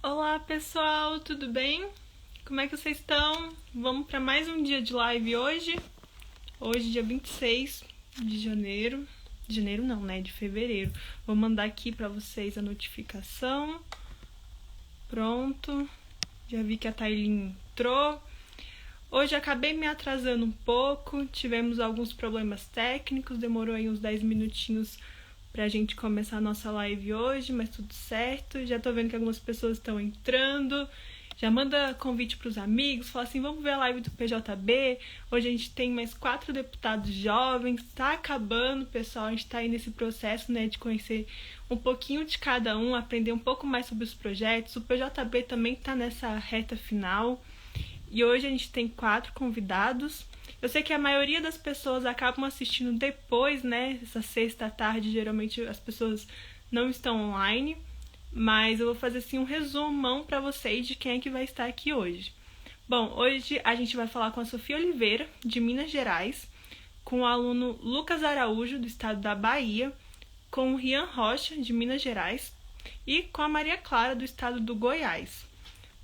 Olá pessoal, tudo bem? Como é que vocês estão? Vamos para mais um dia de live hoje. Hoje, dia 26 de janeiro. De janeiro não, né? De fevereiro. Vou mandar aqui para vocês a notificação. Pronto. Já vi que a Thailin entrou. Hoje acabei me atrasando um pouco. Tivemos alguns problemas técnicos. Demorou aí uns 10 minutinhos pra gente começar a nossa live hoje, mas tudo certo. Já tô vendo que algumas pessoas estão entrando. Já manda convite pros amigos, fala assim, vamos ver a live do PJB. Hoje a gente tem mais 4 deputados jovens, tá acabando, pessoal. A gente tá aí nesse processo, né, de conhecer um pouquinho de cada um, aprender um pouco mais sobre os projetos. O PJB também tá nessa reta final. E hoje a gente tem 4 convidados. Eu sei que a maioria das pessoas acabam assistindo depois, né? Essa sexta à tarde, geralmente as pessoas não estão online. Mas eu vou fazer assim um resumão para vocês de quem é que vai estar aqui hoje. Bom, hoje a gente vai falar com a Sofia Oliveira, de Minas Gerais, com o aluno Lucas Araújo, do estado da Bahia, com o Rian Rocha, de Minas Gerais, e com a Maria Clara, do estado do Goiás.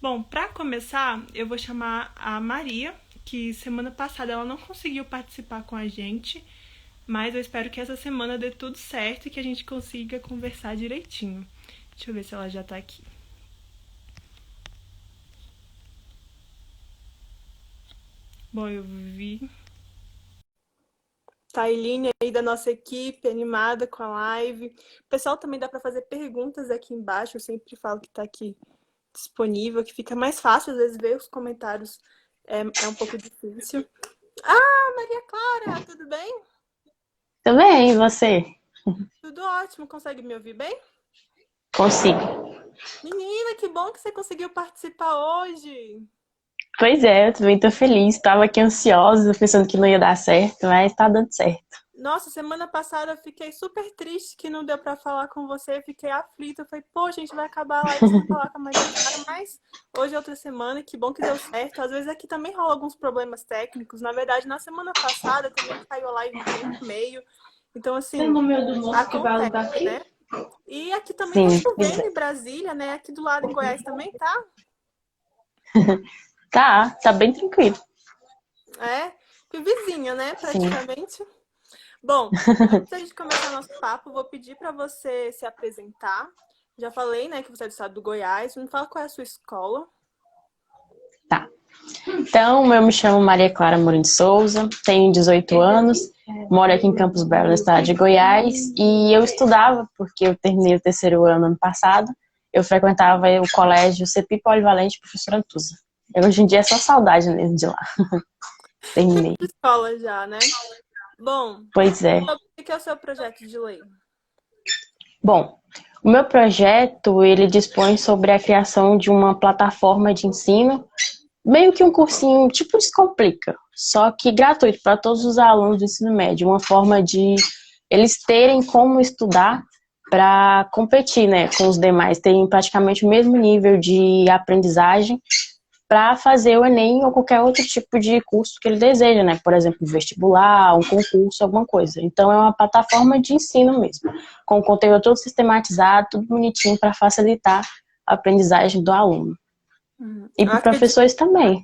Bom, para começar, eu vou chamar a Maria, que semana passada ela não conseguiu participar com a gente, mas eu espero que essa semana dê tudo certo e que a gente consiga conversar direitinho. Deixa eu ver se ela já tá aqui. Bom, eu vi Tailine aí da nossa equipe, animada com a live. O pessoal também dá para fazer perguntas aqui embaixo, eu sempre falo que tá aqui disponível, que fica mais fácil, às vezes, ver os comentários é um pouco difícil. Ah, Maria Clara, tudo bem? Tudo bem, e você? Tudo ótimo, consegue me ouvir bem? Consigo. Menina, que bom que você conseguiu participar hoje. Pois é, eu também tô feliz. Tava aqui ansiosa, pensando que não ia dar certo, mas tá dando certo. Nossa, semana passada eu fiquei super triste que não deu pra falar com você, fiquei aflita. Eu falei, pô, a gente vai acabar a live sem falar com a Maria Clara, mas hoje é outra semana, que bom que deu certo. Às vezes aqui também rola alguns problemas técnicos. Na verdade, na semana passada também caiu a live bem no meio. Então, Tem o assim, número do moço que vai acontece, alugar aqui? né? E aqui também tá Sim, pois chovendo é. em Brasília, né? Aqui do lado em Goiás também tá. Tá bem tranquilo. É, que vizinha, né? Sim. Praticamente. Bom, antes da gente começar nosso papo, vou pedir para você se apresentar. Já falei, né, que você é do estado do Goiás. Me fala qual é a sua escola. Tá. Então, eu me chamo Maria Clara Morim de Souza, tenho 18 anos, moro aqui em Campos Belos, no estado de Goiás, e eu estudava, porque eu terminei o terceiro ano passado, eu frequentava o colégio CEPI Polivalente Professora Antusa. Hoje em dia é só saudade mesmo de lá. Terminei. Escola já, né? Bom, Pois é. sobre o que é o seu projeto de lei? Bom, o meu projeto, ele dispõe sobre a criação de uma plataforma de ensino, meio que um cursinho tipo Descomplica, só que gratuito para todos os alunos do ensino médio, uma forma de eles terem como estudar para competir, né, com os demais, terem praticamente o mesmo nível de aprendizagem para fazer o Enem ou qualquer outro tipo de curso que ele deseja, né? Por exemplo, vestibular, um concurso, alguma coisa. Então, é uma plataforma de ensino mesmo, com o conteúdo todo sistematizado, tudo bonitinho para facilitar a aprendizagem do aluno. E Eu para acredito, professores também.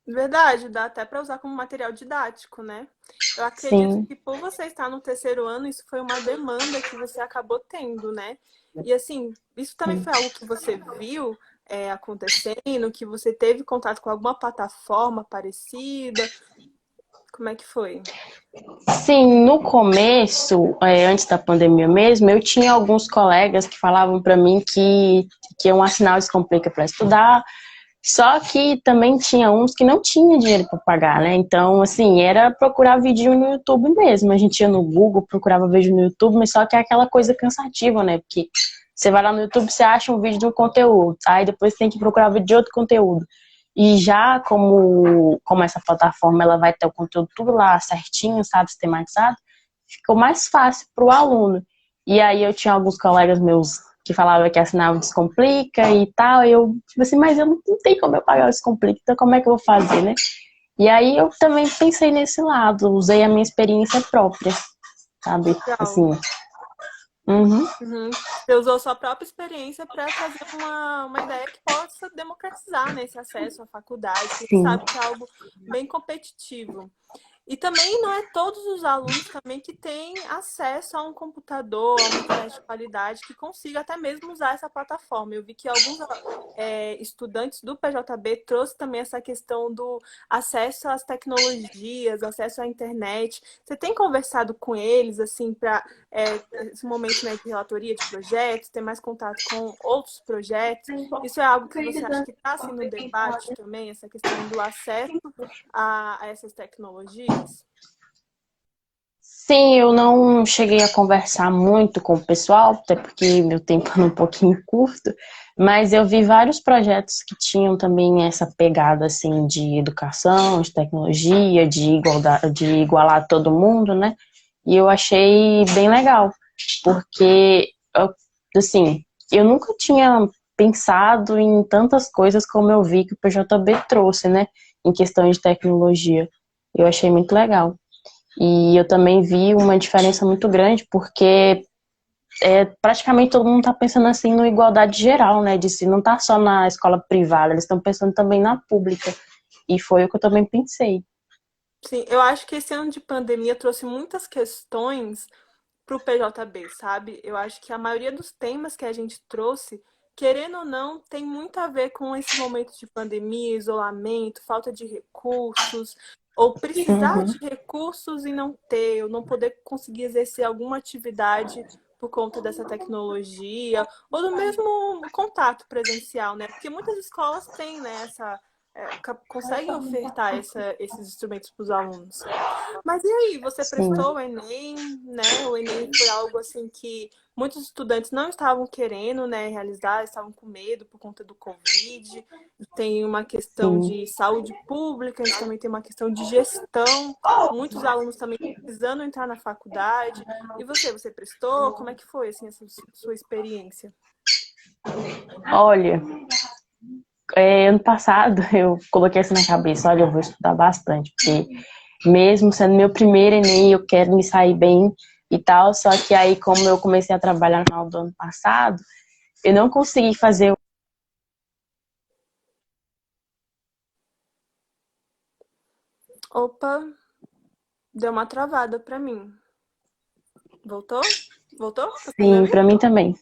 verdade, dá até para usar como material didático, né? Eu acredito Sim, que por você estar no terceiro ano, isso foi uma demanda que você acabou tendo, né? E assim, isso também sim. foi algo que você viu acontecendo, que você teve contato com alguma plataforma parecida? Como é que foi? Sim, no começo, antes da pandemia mesmo, eu tinha alguns colegas que falavam para mim que iam assinar o Descomplica para estudar, só que também tinha uns que não tinha dinheiro para pagar, né? Então, assim, era procurar vídeo no YouTube mesmo. A gente ia no Google, procurava vídeo no YouTube, mas só que é aquela coisa cansativa, né? Porque você vai lá no YouTube, você acha um vídeo de um conteúdo, aí depois tem que procurar vídeo de outro conteúdo. E já como essa plataforma ela vai ter o conteúdo tudo lá certinho, sabe, sistematizado, ficou mais fácil para o aluno. E aí eu tinha alguns colegas meus que falavam que assinava o Descomplica e tal, e eu, tipo assim, mas eu não tenho como eu pagar o Descomplica, então como é que eu vou fazer, né? E aí eu também pensei nesse lado, usei a minha experiência própria, sabe? Legal. Assim, Uhum, Uhum. Você usou sua própria experiência para trazer uma ideia que possa democratizar, né, esse acesso à faculdade, que a gente sim. sabe que é algo bem competitivo. E também não é todos os alunos também que têm acesso a um computador, a uma internet de qualidade, que consiga até mesmo usar essa plataforma. Eu vi que alguns estudantes do PJB trouxe também essa questão do acesso às tecnologias, acesso à internet. Você tem conversado com eles, assim, para esse momento, né, de relatoria de projetos, ter mais contato com outros projetos? Isso é algo que você acha que está assim, no debate também, essa questão do acesso a essas tecnologias? Sim, eu não cheguei a conversar muito com o pessoal, até porque meu tempo é um pouquinho curto, mas eu vi vários projetos que tinham também essa pegada assim de educação, de tecnologia, de igualdade, de igualar todo mundo, né? E eu achei bem legal, porque assim, eu nunca tinha pensado em tantas coisas como eu vi que o PJB trouxe, né? Em questão de tecnologia. Eu achei muito legal. E eu também vi uma diferença muito grande, porque praticamente todo mundo está pensando assim no igualdade geral, né? De se não tá só na escola privada, eles estão pensando também na pública. E foi o que eu também pensei. Sim, eu acho que esse ano de pandemia trouxe muitas questões para o PJB, sabe? Eu acho que a maioria dos temas que a gente trouxe, querendo ou não, tem muito a ver com esse momento de pandemia, isolamento, falta de recursos, ou precisar Uhum, de recursos e não ter, ou não poder conseguir exercer alguma atividade por conta dessa tecnologia, ou do mesmo contato presencial, né? Porque muitas escolas têm, né, conseguem ofertar esses instrumentos para os alunos. Mas e aí, você sim, prestou o Enem, né? O Enem foi algo assim que muitos estudantes não estavam querendo, né, realizar, estavam com medo por conta do Covid. Tem uma questão sim. de saúde pública, a gente também tem uma questão de gestão. Muitos alunos também precisando entrar na faculdade. E você prestou? Como é que foi assim essa sua experiência? Olha, ano passado eu coloquei assim na cabeça, olha, eu vou estudar bastante, porque mesmo sendo meu primeiro Enem, eu quero me sair bem e tal, só que aí como eu comecei a trabalhar no final do ano passado, eu não consegui fazer. Opa, deu uma travada para mim. Voltou? Voltou? Tá me Sim, ouvindo? pra mim também.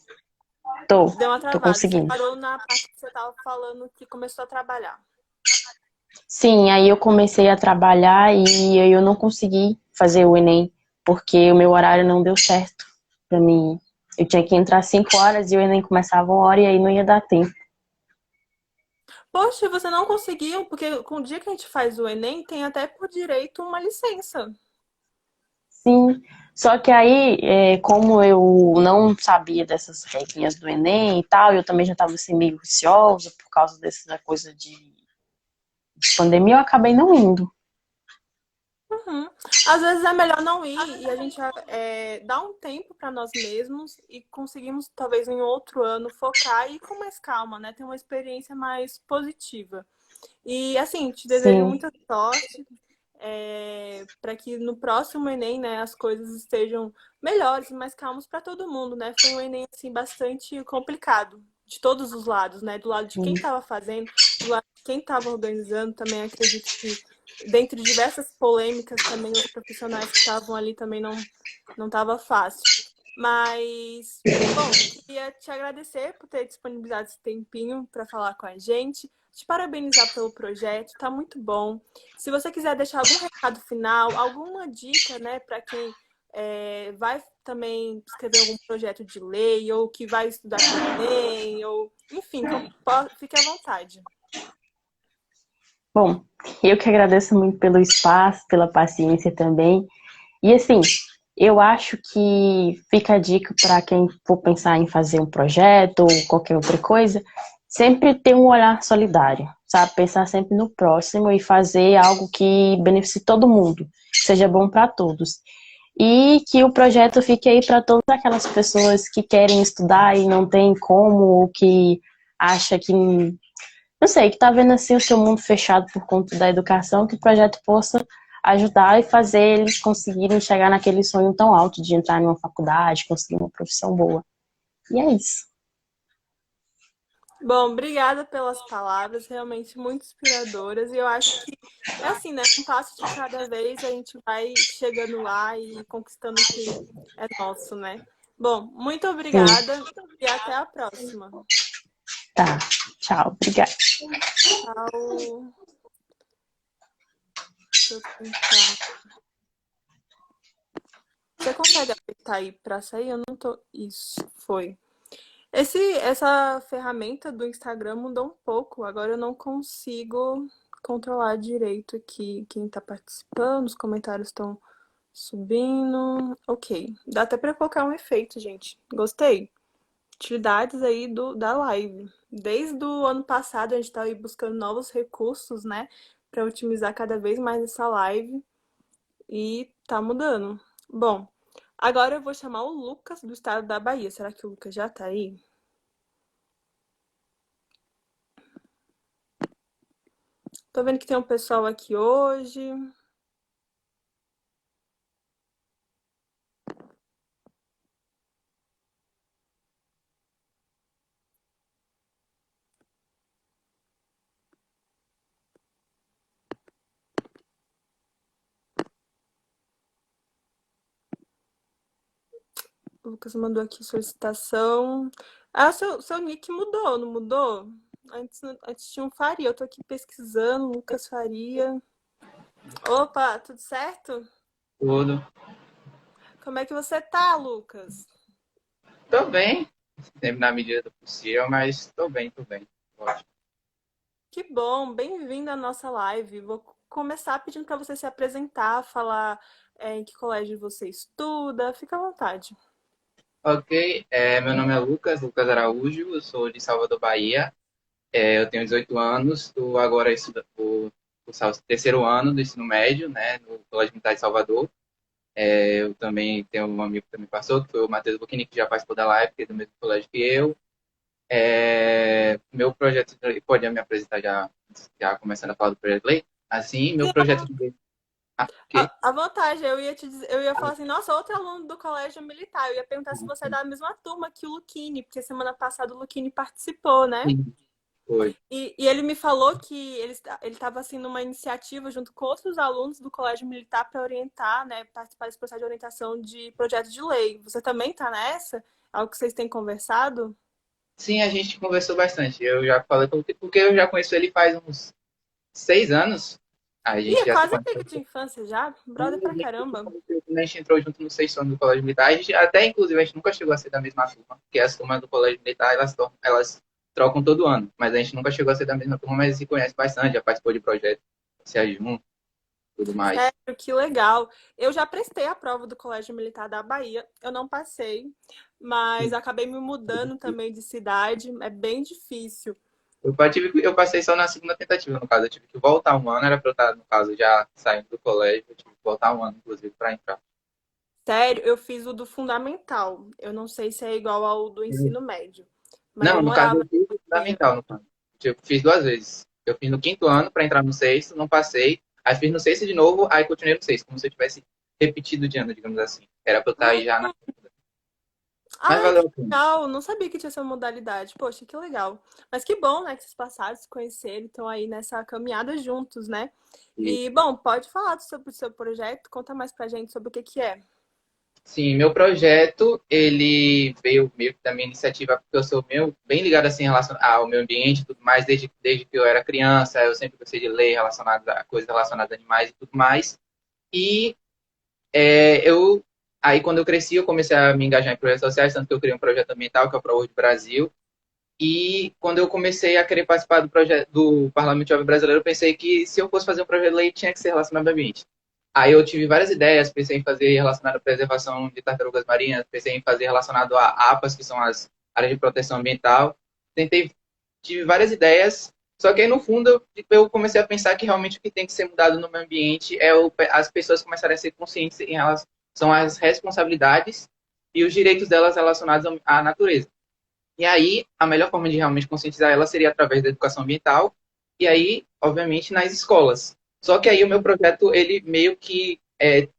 Deu uma Tô travada. Você conseguindo. parou na parte que você estava falando que começou a trabalhar. Sim, aí eu comecei a trabalhar e aí eu não consegui fazer o Enem, porque o meu horário não deu certo pra mim. Eu tinha que entrar 5 horas e o Enem começava 1 hora e aí não ia dar tempo. Poxa, você não conseguiu, porque com o dia que a gente faz o Enem, tem até por direito uma licença. Sim, só que aí, como eu não sabia dessas regrinhas do Enem e tal, eu também já estava assim, meio receosa por causa dessa coisa de pandemia, eu acabei não indo. Uhum. Às vezes é melhor não ir e a gente dá um tempo para nós mesmos e conseguimos, talvez em outro ano, focar e ir com mais calma, né? Ter uma experiência mais positiva. E assim, te desejo Sim, muita sorte. Para que no próximo Enem, né, as coisas estejam melhores e mais calmas para todo mundo, né? Foi um Enem assim bastante complicado de todos os lados, né? Do lado de quem sim, estava fazendo, do lado de quem estava organizando, também acredito que dentre diversas polêmicas também os profissionais que estavam ali também não estava fácil. Mas bom, queria te agradecer por ter disponibilizado esse tempinho para falar com a gente, te parabenizar pelo projeto, tá muito bom. Se você quiser deixar algum recado final, alguma dica, né, para quem vai também escrever algum projeto de lei, ou que vai estudar para o Enem, ou enfim, fique à vontade. bom, eu que agradeço muito pelo espaço, pela paciência também. E assim, eu acho que fica a dica para quem for pensar em fazer um projeto ou qualquer outra coisa, sempre ter um olhar solidário, sabe? Pensar sempre no próximo e fazer algo que beneficie todo mundo, que seja bom para todos. E que o projeto fique aí para todas aquelas pessoas que querem estudar e não tem como, ou que acha que, não sei, que tá vendo assim o seu mundo fechado por conta da educação, que o projeto possa ajudar e fazer eles conseguirem chegar naquele sonho tão alto de entrar numa faculdade, conseguir uma profissão boa. E é isso. Bom, obrigada pelas palavras, realmente muito inspiradoras. E eu acho que é assim, né? Um passo de cada vez a gente vai chegando lá e conquistando o que é nosso, né? Bom, muito Sim, obrigada e até a próxima. tá. Tchau, obrigada. Tchau. Deixa eu tentar. Você consegue apertar aí para sair? Eu não tô. Isso, foi. Essa ferramenta do Instagram mudou um pouco. Agora eu não consigo controlar direito aqui quem está participando, os comentários estão subindo. Ok. Dá até para colocar um efeito, gente. Gostei. Utilidades aí da live. Desde o ano passado a gente está aí buscando novos recursos, né? Para otimizar cada vez mais essa live. E tá mudando. Bom, agora eu vou chamar o Lucas do estado da Bahia. Será que o Lucas já tá aí? Tô vendo que tem um pessoal aqui hoje. O Lucas mandou aqui solicitação. Ah, seu nick mudou, não mudou? Antes tinha um Faria. Eu tô aqui pesquisando, Lucas Faria. Opa, tudo certo? Tudo. Como é que você tá, Lucas? Tô bem, sempre na medida do possível, mas tô bem, tô bem. Ótimo. Que bom, bem-vindo à nossa live. Vou começar pedindo para você se apresentar, falar em que colégio você estuda. Fica à vontade. Ok, meu nome é Lucas, Lucas Araújo, eu sou de Salvador, Bahia. Eu tenho 18 anos, estou agora estudando o terceiro ano do ensino médio, né, no Colégio Militar de Salvador. Eu também tenho um amigo que também passou, que foi o Matheus Buchini, que já participou da live, que é do mesmo colégio que eu. Meu projeto, pode me apresentar já começando a falar do projeto de lei? Assim, meu projeto de lei. Ok. À vontade, eu ia falar assim, nossa, outro aluno do colégio militar. Eu ia perguntar se você é da mesma turma que o Luquini, porque semana passada o Luquini participou, né? Sim, foi. E ele me falou que ele estava assim numa iniciativa junto com outros alunos do colégio militar para orientar, né, participar desse processo de orientação de projeto de lei. Você também está nessa? Algo que vocês têm conversado? Sim, a gente conversou bastante. Eu já falei porque eu já conheço ele faz uns 6 anos. A Ih, gente é já se quase conhece. amigo de infância já, brother pra caramba. Quando a gente entrou junto no sexto ano do Colégio Militar, até inclusive a gente nunca chegou a ser da mesma turma, porque as turmas do Colégio Militar elas trocam todo ano, mas a gente nunca chegou a ser da mesma turma, mas se conhece bastante, já participou de projetos, se junto, tudo mais. Sério, que legal. Eu já prestei a prova do Colégio Militar da Bahia. Eu não passei, mas acabei me mudando também de cidade. É bem difícil. Eu passei só na segunda tentativa, no caso. Eu tive que voltar um ano, era para eu estar, no caso, já saindo do colégio, eu tive que voltar um ano, inclusive, para entrar. Sério, eu fiz o do fundamental. Eu não sei se é igual ao do ensino médio, mas eu Não, no caso, morava eu fiz o na Bahia. fundamental, no caso. Eu fiz 2 vezes. Eu fiz no quinto ano para entrar no sexto, não passei. Aí fiz no sexto de novo, aí continuei no sexto, como se eu tivesse repetido de ano, digamos assim. Era para eu estar aí já na. Mas Ai, que valeu a pena. legal! Não sabia que tinha essa modalidade. Poxa, que legal. Mas que bom, né, que vocês passaram, se conheceram, estão aí nessa caminhada juntos, né? E, E, bom, pode falar sobre o seu projeto, conta mais pra gente sobre o que que é. sim, meu projeto, ele veio meio que da minha iniciativa, porque eu sou bem ligado assim, em relação ao meio ambiente e tudo mais, desde que eu era criança, eu sempre gostei de ler relacionadas a coisas relacionadas a animais e tudo mais. E eu aí quando eu cresci, eu comecei a me engajar em projetos sociais, tanto que eu criei um projeto ambiental, que é o ProWorld Brasil. E quando eu comecei a querer participar do projeto do Parlamento Jovem Brasileiro, eu pensei que se eu fosse fazer um projeto de lei, tinha que ser relacionado ao ambiente. Aí eu tive várias ideias, pensei em fazer relacionado à preservação de tartarugas marinhas, pensei em fazer relacionado a APAS, que são as áreas de proteção ambiental. Tive várias ideias, só que aí no fundo eu comecei a pensar que realmente o que tem que ser mudado no meio ambiente é as pessoas começarem a ser conscientes em relação às responsabilidades e os direitos delas relacionados à natureza. E aí, a melhor forma de realmente conscientizar ela seria através da educação ambiental, e aí, obviamente, nas escolas. Só que aí o meu projeto, ele meio que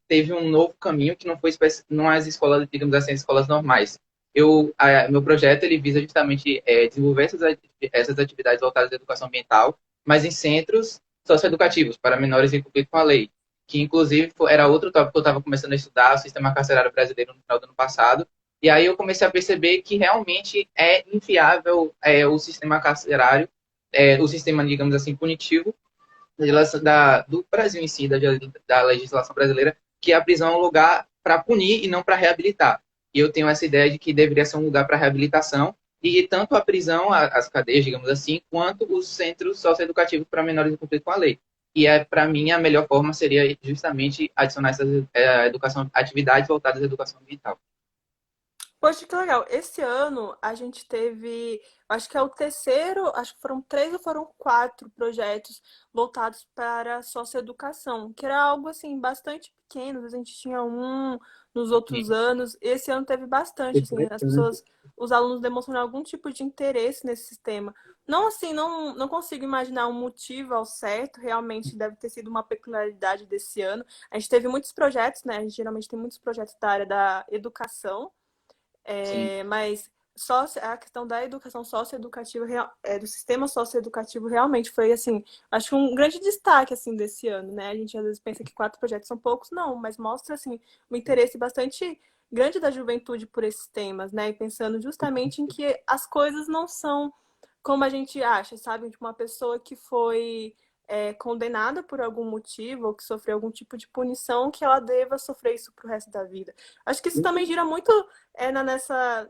teve um novo caminho que não foi não as escolas, digamos assim, as escolas normais. Meu projeto, ele visa justamente desenvolver essas atividades voltadas à educação ambiental, mas em centros socioeducativos para menores em conflito com a lei, que inclusive era outro tópico que eu estava começando a estudar, o sistema carcerário brasileiro no final do ano passado, e aí eu comecei a perceber que realmente é inviável o sistema carcerário, o sistema, digamos assim, punitivo, do Brasil em si, da legislação brasileira, que a prisão é um lugar para punir e não para reabilitar. E eu tenho essa ideia de que deveria ser um lugar para reabilitação, e tanto a prisão, as cadeias, digamos assim, quanto os centros socioeducativos para menores em conflito com a lei. E para mim a melhor forma seria justamente adicionar essas atividades voltadas à educação ambiental. Poxa, que legal. Esse ano a gente teve, acho que é o terceiro, acho que foram 3 ou foram 4 projetos voltados para a socioeducação, que era algo assim bastante pequeno. Às vezes a gente tinha um nos outros anos. Esse ano teve bastante, assim, as pessoas, os alunos demonstrando algum tipo de interesse nesse sistema. Não assim, não consigo imaginar um motivo ao certo, realmente deve ter sido uma peculiaridade desse ano. A gente teve muitos projetos, né? A gente geralmente tem muitos projetos da área da educação. Sim, Mas só a questão da educação socioeducativa, do sistema socioeducativo realmente foi, assim, acho que um grande destaque, assim, desse ano, né? A gente às vezes pensa que 4 projetos são poucos, não, mas mostra, assim, um interesse bastante grande da juventude por esses temas, né? E pensando justamente em que as coisas não são como a gente acha, sabe? De uma pessoa que foi condenada por algum motivo ou que sofreu algum tipo de punição, que ela deva sofrer isso pro resto da vida. Acho que isso também gira muito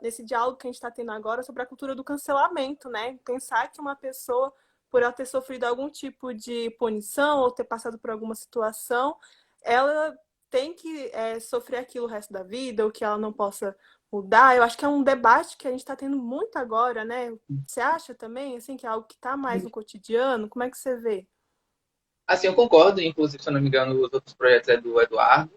nesse diálogo que a gente está tendo agora sobre a cultura do cancelamento, né? Pensar que uma pessoa, por ela ter sofrido algum tipo de punição ou ter passado por alguma situação, ela tem que sofrer aquilo o resto da vida, ou que ela não possa mudar. Eu acho que é um debate que a gente está tendo muito agora, né? Você acha também, assim, que é algo que está mais no cotidiano? Como é que você vê? assim, eu concordo, inclusive, se eu não me engano, os outros projetos é do Eduardo,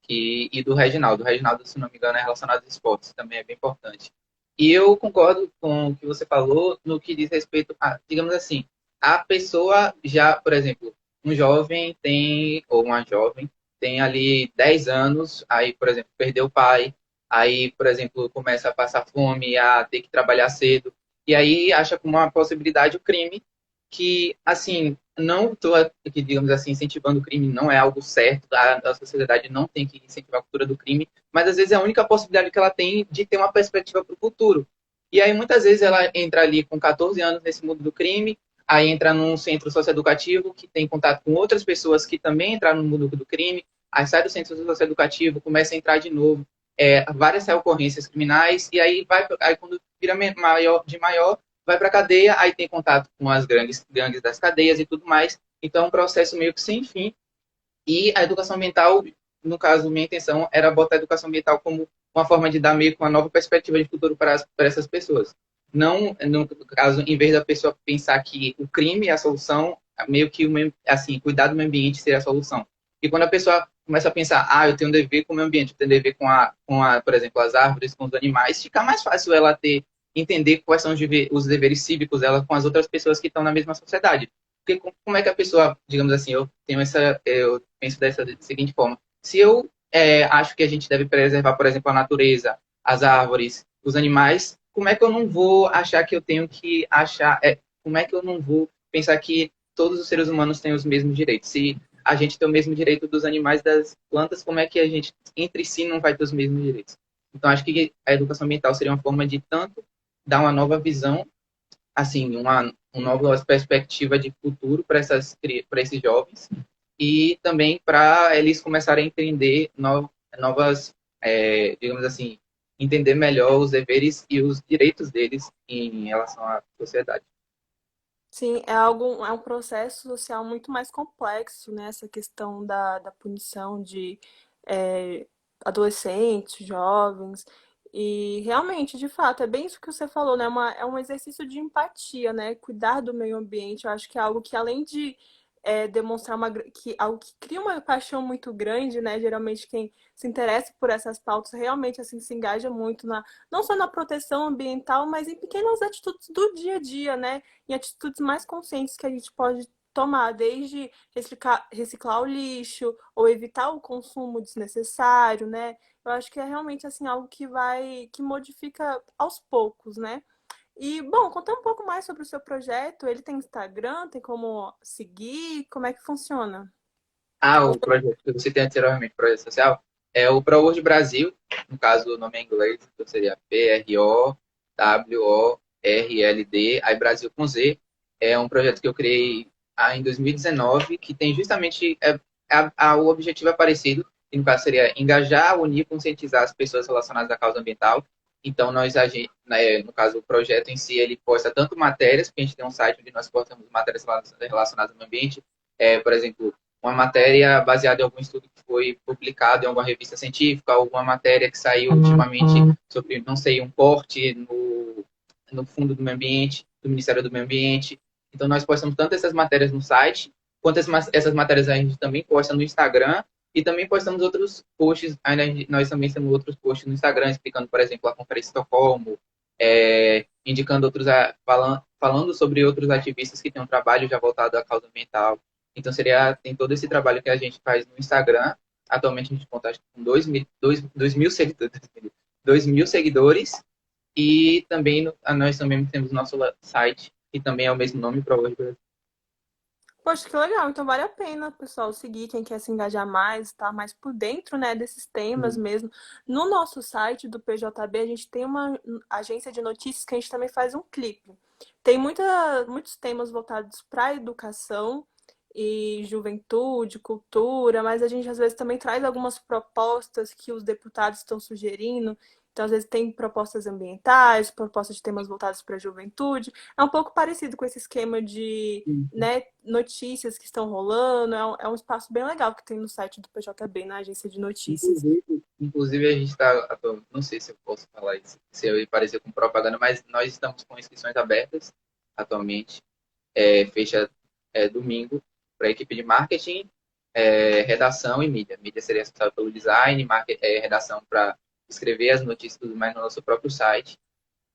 e do Reginaldo. O Reginaldo, se não me engano, é relacionado aos esportes, também é bem importante. E eu concordo com o que você falou no que diz respeito a, digamos assim, a pessoa já, por exemplo, um jovem tem, ou uma jovem, tem ali 10 anos, aí, por exemplo, perdeu o pai, aí, por exemplo, começa a passar fome, a ter que trabalhar cedo, e aí acha como uma possibilidade o crime, que, assim, não estou aqui, digamos assim, incentivando o crime, não é algo certo, a sociedade não tem que incentivar a cultura do crime, mas às vezes é a única possibilidade que ela tem de ter uma perspectiva para o futuro. E aí muitas vezes ela entra ali com 14 anos nesse mundo do crime, aí entra num centro socioeducativo que tem contato com outras pessoas que também entraram no mundo do crime, aí sai do centro socioeducativo, começa a entrar de novo, várias ocorrências criminais, e aí quando vira maior, de maior, vai para a cadeia, aí tem contato com as gangues das cadeias e tudo mais. Então, é um processo meio que sem fim. E a educação ambiental, no caso, minha intenção era botar a educação ambiental como uma forma de dar meio que uma nova perspectiva de futuro para essas pessoas. Não, no caso, em vez da pessoa pensar que o crime é a solução, meio que, assim, cuidar do meio ambiente seria a solução. E quando a pessoa começa a pensar, eu tenho um dever com o meio ambiente, eu tenho um dever por exemplo, as árvores, com os animais, fica mais fácil ela entender quais são os deveres cívicos dela com as outras pessoas que estão na mesma sociedade. Porque como é que a pessoa, digamos assim, eu penso dessa seguinte forma: se eu acho que a gente deve preservar, por exemplo, a natureza, as árvores, os animais, como é que eu não vou achar que eu tenho que achar, como é que eu não vou pensar que todos os seres humanos têm os mesmos direitos? Se a gente tem o mesmo direito dos animais, das plantas, como é que a gente entre si não vai ter os mesmos direitos? Então, acho que a educação ambiental seria uma forma de tanto dar uma nova visão, assim, uma nova perspectiva de futuro para esses jovens e também para eles começarem a entender novas, digamos assim, entender melhor os deveres e os direitos deles em relação à sociedade. Sim, é um processo social muito mais complexo, né? Essa questão da punição de é, adolescentes, jovens. E realmente, de fato, é bem isso que você falou, né? É um exercício de empatia, né? Cuidar do meio ambiente, eu acho que é algo que, além de demonstrar algo que cria uma paixão muito grande, né? Geralmente quem se interessa por essas pautas realmente assim se engaja muito não só na proteção ambiental, mas em pequenas atitudes do dia a dia, né? Em atitudes mais conscientes que a gente pode tomar, desde reciclar o lixo ou evitar o consumo desnecessário, né? Eu acho que é realmente assim algo que modifica aos poucos, né? E, bom, conta um pouco mais sobre o seu projeto. Ele tem Instagram, tem como seguir? Como é que funciona? O projeto que você tem anteriormente, projeto social, é o ProWorld Brasil, no caso o nome é em inglês, então seria PROWORLD, aí Brasil com Z. É um projeto que eu criei em 2019, que tem justamente, o objetivo é parecido, que no caso seria engajar, unir, conscientizar as pessoas relacionadas à causa ambiental. Então, no caso, o projeto em si, ele posta tanto matérias, porque a gente tem um site onde nós postamos matérias relacionadas ao meio ambiente, por exemplo, uma matéria baseada em algum estudo que foi publicado em alguma revista científica, alguma matéria que saiu ultimamente sobre, não sei, um corte no fundo do meio ambiente, do Ministério do Meio Ambiente. Então, nós postamos tanto essas matérias no site, quanto essas matérias a gente também posta no Instagram, e também postamos outros posts, ainda nós também temos outros posts no Instagram, explicando, por exemplo, a Conferência de Estocolmo, indicando outros, falando sobre outros ativistas que têm um trabalho já voltado à causa ambiental. Então, tem todo esse trabalho que a gente faz no Instagram. Atualmente, a gente conta com 2 mil seguidores. 2 mil seguidores. E também, nós também temos nosso site, que também é o mesmo nome, para hoje. Poxa, que legal. Então vale a pena, pessoal, seguir quem quer se engajar mais, estar mais por dentro, né, desses temas mesmo. No nosso site do PJB, a gente tem uma agência de notícias que a gente também faz um clipe. Tem muitos temas voltados para a educação e juventude, cultura, mas a gente às vezes também traz algumas propostas que os deputados estão sugerindo. Então, às vezes, tem propostas ambientais, propostas de temas voltados para a juventude. É um pouco parecido com esse esquema de, né, notícias que estão rolando. É um espaço bem legal que tem no site do PJB, na agência de notícias. Inclusive, a gente está, não sei se eu posso falar isso, se eu parecer com propaganda, mas nós estamos com inscrições abertas atualmente. Fecha domingo para a equipe de marketing, redação e mídia. Mídia seria responsável pelo design, redação para escrever as notícias e tudo mais no nosso próprio site,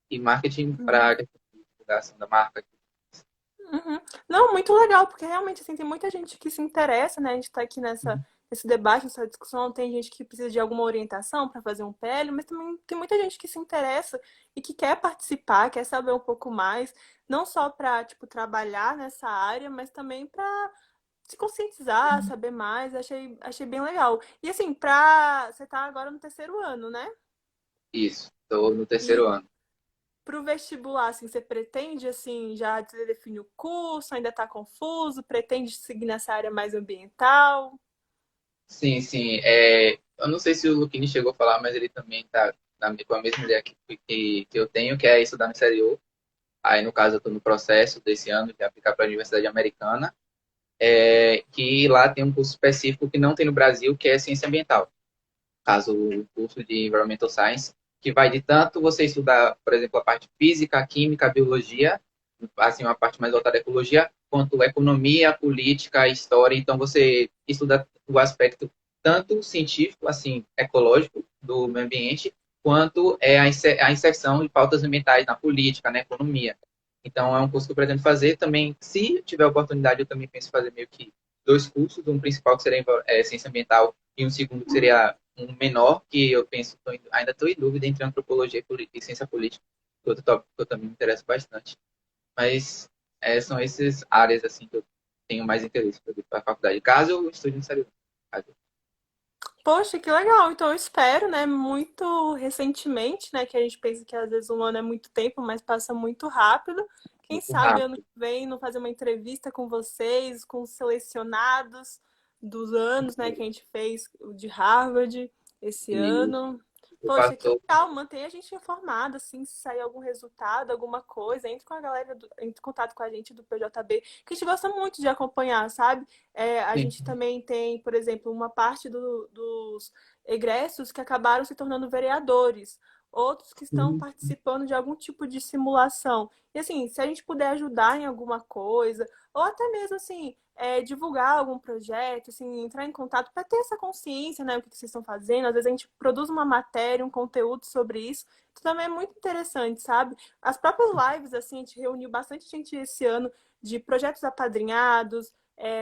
e marketing para a divulgação da marca. Uhum. Não, muito legal, porque realmente assim, tem muita gente que se interessa, né? A gente está aqui nesse debate, nessa discussão, tem gente que precisa de alguma orientação para fazer um PL, mas também tem muita gente que se interessa e que quer participar, quer saber um pouco mais, não só para, tipo, trabalhar nessa área, mas também para se conscientizar, saber mais. Achei bem legal. E assim, você tá agora no terceiro ano, né? Isso, estou no terceiro E ano. pro vestibular, assim, você pretende, assim, já definir o curso, ainda tá confuso, pretende seguir nessa área mais ambiental? Sim, sim. Eu não sei se o Luquini chegou a falar, mas ele também está com a mesma ideia que eu tenho, que é estudar no exterior. Aí, no caso, eu estou no processo desse ano de aplicar para a Universidade Americana, que lá tem um curso específico que não tem no Brasil, que é Ciência Ambiental. Caso o curso de Environmental Science, que vai de tanto você estudar, por exemplo, a parte física, química, biologia, assim, uma parte mais voltada à ecologia, quanto economia, política, história. Então, você estuda o aspecto tanto científico, assim, ecológico do meio ambiente, quanto a inserção de pautas ambientais na política, na economia. Então, é um curso que eu pretendo fazer também. Se tiver oportunidade, eu também penso em fazer meio que 2 cursos, um principal que seria ciência ambiental e um segundo que seria um menor, que eu penso, ainda estou em dúvida entre antropologia e ciência política, que é outro tópico que eu também me interesso bastante. Mas são essas áreas assim que eu tenho mais interesse para a faculdade. Caso eu estude no exterior. Poxa, que legal. Então eu espero, né, muito recentemente, né, que a gente pensa que às vezes um ano é muito tempo, mas passa muito rápido. Quem Muito sabe ano que rápido. vem não fazer uma entrevista com vocês, com os selecionados dos anos, né, que a gente fez o de Harvard esse E ano. eu Poxa, que faço. legal. Mantenha a gente informado, assim, se sair algum resultado, alguma coisa, entre com a galera, entre em contato com a gente do PJB, que a gente gosta muito de acompanhar, sabe? A Sim. gente também tem, por exemplo, uma parte dos egressos que acabaram se tornando vereadores, outros que estão participando de algum tipo de simulação. E assim, se a gente puder ajudar em alguma coisa, ou até mesmo assim, divulgar algum projeto, assim, entrar em contato para ter essa consciência, né, o que vocês estão fazendo. Às vezes a gente produz uma matéria, um conteúdo sobre isso. Isso também é muito interessante, sabe? As próprias lives, assim, a gente reuniu bastante gente esse ano de projetos apadrinhados,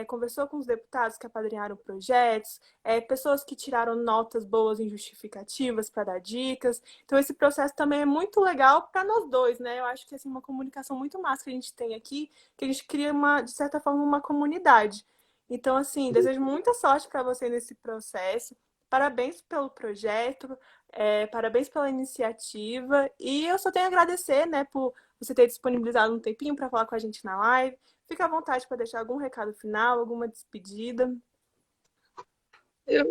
conversou com os deputados que apadrinharam projetos, pessoas que tiraram notas boas em justificativas para dar dicas. Então, esse processo também é muito legal para nós dois, né? Eu acho que assim, uma comunicação muito massa que a gente tem aqui, que a gente cria, de certa forma, uma comunidade. Então, assim, desejo muita sorte para você nesse processo. Parabéns pelo projeto, parabéns pela iniciativa. E eu só tenho a agradecer, né, por você ter disponibilizado um tempinho para falar com a gente na live. Fica à vontade para deixar algum recado final, alguma despedida. Eu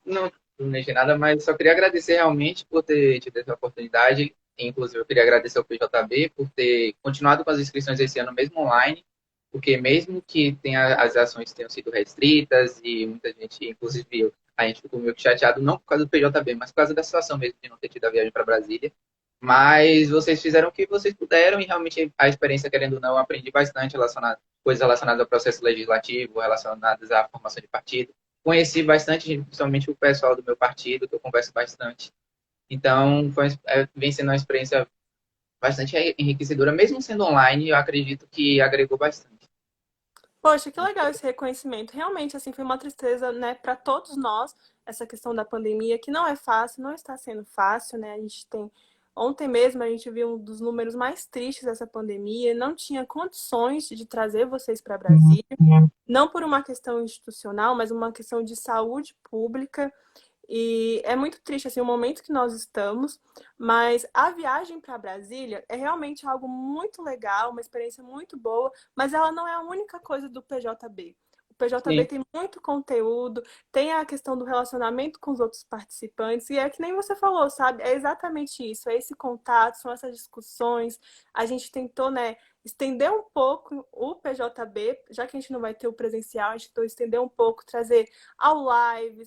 não planejei nada, mas só queria agradecer realmente por ter tido essa oportunidade. Inclusive, eu queria agradecer ao PJB por ter continuado com as inscrições esse ano, mesmo online, porque mesmo que as ações tenham sido restritas e muita gente, inclusive a gente ficou meio que chateado, não por causa do PJB, mas por causa da situação mesmo de não ter tido a viagem para Brasília. Mas vocês fizeram o que vocês puderam e realmente a experiência, querendo ou não, eu aprendi bastante coisas relacionadas ao processo legislativo, relacionadas à formação de partido. Conheci bastante, principalmente o pessoal do meu partido, que eu converso bastante. Então, vem sendo uma experiência bastante enriquecedora, mesmo sendo online, eu acredito que agregou bastante. Poxa, que legal esse reconhecimento. Realmente, assim, foi uma tristeza, né, para todos nós, essa questão da pandemia, que não é fácil, não está sendo fácil, né? A gente tem. Ontem mesmo a gente viu um dos números mais tristes dessa pandemia, não tinha condições de trazer vocês para Brasília, não por uma questão institucional, mas uma questão de saúde pública. E é muito triste assim, o momento que nós estamos, mas a viagem para Brasília é realmente algo muito legal, uma experiência muito boa, mas ela não é a única coisa do PJB. O PJB Sim, tem muito conteúdo, tem a questão do relacionamento com os outros participantes, e é que nem você falou, sabe? É exatamente isso, é esse contato, são essas discussões. A gente tentou, né, estender um pouco o PJB, já que a gente não vai ter o presencial, a gente tentou estender um pouco, trazer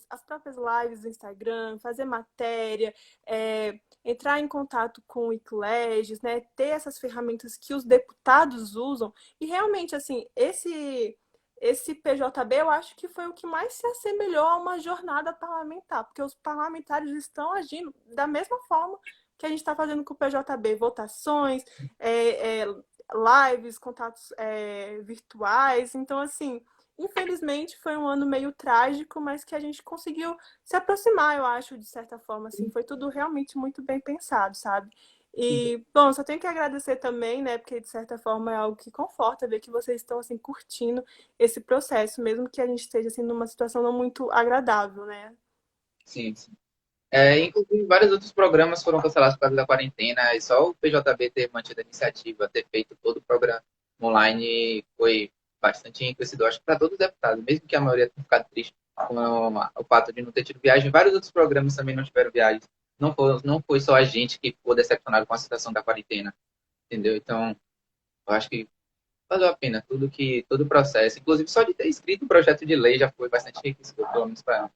as próprias lives do Instagram, fazer matéria, entrar em contato com o ICLEGES, né, ter essas ferramentas que os deputados usam. E realmente, assim, esse PJB eu acho que foi o que mais se assemelhou a uma jornada parlamentar, porque os parlamentares estão agindo da mesma forma que a gente está fazendo com o PJB, votações, lives, contatos virtuais. Então, assim, infelizmente foi um ano meio trágico, mas que a gente conseguiu se aproximar, eu acho, de certa forma. Assim, foi tudo realmente muito bem pensado, sabe? E, bom, só tenho que agradecer também, né? Porque, de certa forma, é algo que conforta ver que vocês estão, assim, curtindo esse processo, mesmo que a gente esteja, assim, numa situação não muito agradável, né? sim, sim. Inclusive, vários outros programas foram cancelados por causa da quarentena, e só o PJB ter mantido a iniciativa, ter feito todo o programa online foi bastante enriquecedor, acho que para todos os deputados, mesmo que a maioria tenha ficado triste com o fato de não ter tido viagem, vários outros programas também não tiveram viagens. Não foi só a gente que ficou decepcionado com a situação da quarentena, entendeu? Então, eu acho que valeu a pena todo o processo, inclusive só de ter escrito o projeto de lei já foi bastante enriquecedor, pelo menos para mim.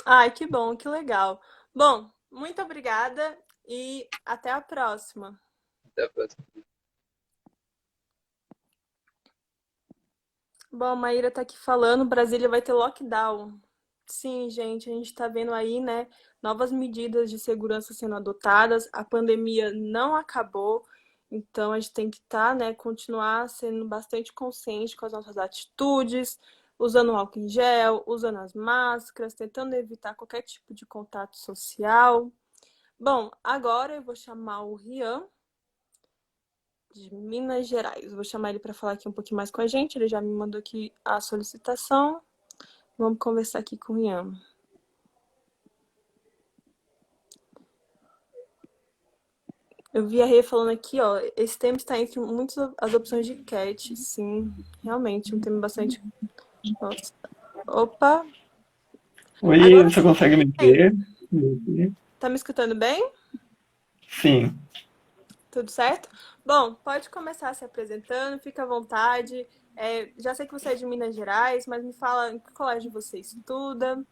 Ai, que bom, que legal. Bom, muito obrigada e até a próxima. Até a próxima. Bom, a Maíra tá aqui falando, Brasília vai ter lockdown. Sim, gente, a gente tá vendo aí, né, novas medidas de segurança sendo adotadas. A pandemia não acabou, então a gente tem que estar, né, continuar sendo bastante consciente com as nossas atitudes, usando álcool em gel, usando as máscaras, tentando evitar qualquer tipo de contato social. Bom, agora eu vou chamar o Rian de Minas Gerais. Vou chamar ele para falar aqui um pouquinho mais com a gente. Ele já me mandou aqui a solicitação. Vamos conversar aqui com o Rian. Eu vi a Rê falando aqui, ó, esse tema está entre muitas as opções de cat, sim, realmente, um tema bastante... Nossa. Opa! Oi, Agora você sim, consegue me ver? tá me escutando bem? Sim. Tudo certo? Bom, pode começar se apresentando, fica à vontade. Já sei que você é de Minas Gerais, mas me fala em que colégio você estuda.